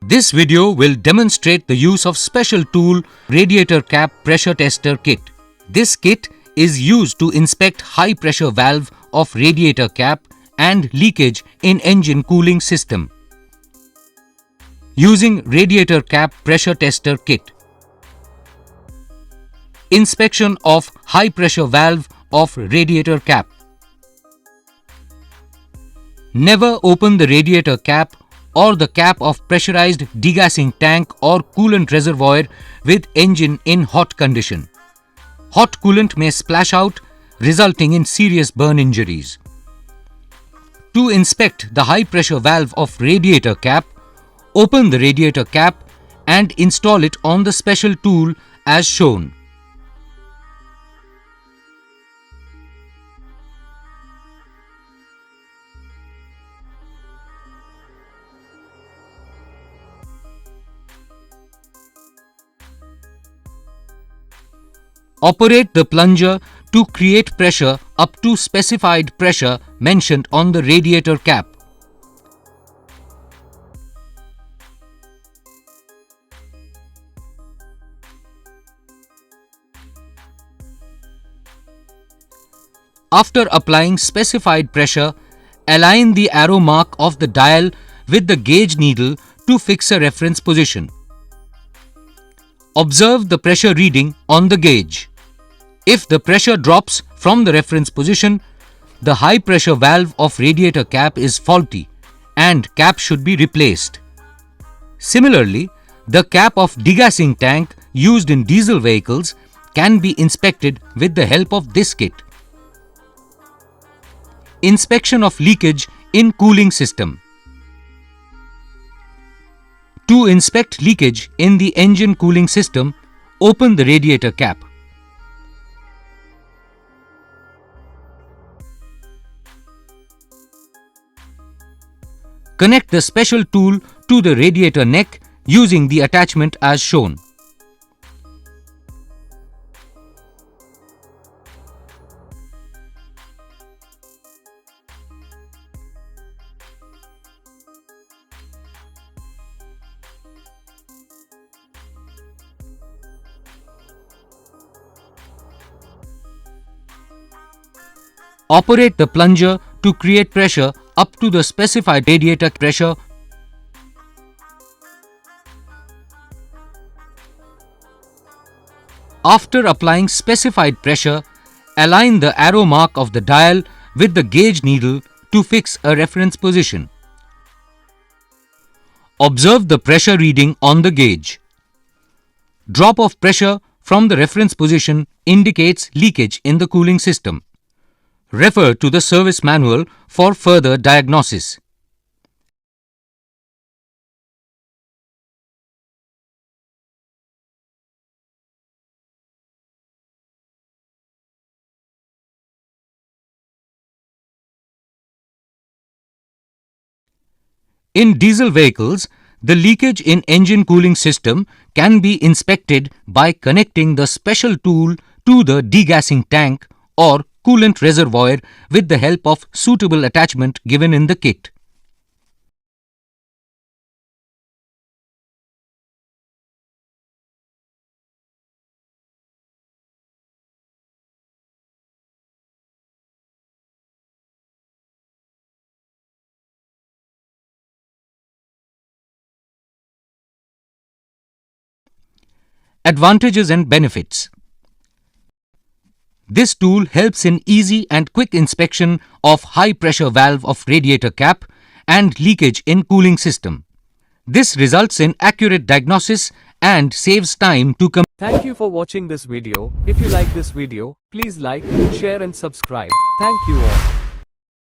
This video will demonstrate the use of special tool Radiator Cap Pressure Tester kit. This kit is used to inspect high pressure valve of radiator cap and leakage in engine cooling system. Using Radiator Cap Pressure Tester kit. Inspection of high pressure valve of radiator cap. Never open the radiator cap or the cap of pressurized degassing tank or coolant reservoir with engine in hot condition. Hot coolant may splash out, resulting in serious burn injuries. To inspect the high pressure valve of radiator cap, open the radiator cap and install it on the special tool as shown. Operate the plunger to create pressure up to specified pressure mentioned on the radiator cap. After applying specified pressure, align the arrow mark of the dial with the gauge needle to fix a reference position. Observe the pressure reading on the gauge. If the pressure drops from the reference position, the high pressure valve of radiator cap is faulty and cap should be replaced. Similarly, the cap of degassing tank used in diesel vehicles can be inspected with the help of this kit. Inspection of leakage in cooling system. To inspect leakage in the engine cooling system, open the radiator cap. Connect the special tool to the radiator neck using the attachment as shown. Operate the plunger to create pressure up to the specified radiator pressure. After applying specified pressure, align the arrow mark of the dial with the gauge needle to fix a reference position. Observe the pressure reading on the gauge. Drop of pressure from the reference position indicates leakage in the cooling system. Refer to the service manual for further diagnosis. In diesel vehicles, the leakage in engine cooling system can be inspected by connecting the special tool to the degassing tank or coolant reservoir with the help of suitable attachment given in the kit. Advantages and benefits. This tool helps in easy and quick inspection of high pressure valve of radiator cap and leakage in cooling system. This results in accurate diagnosis and saves time to Thank you for watching this video. If you like this video, please like, share and subscribe. Thank you all.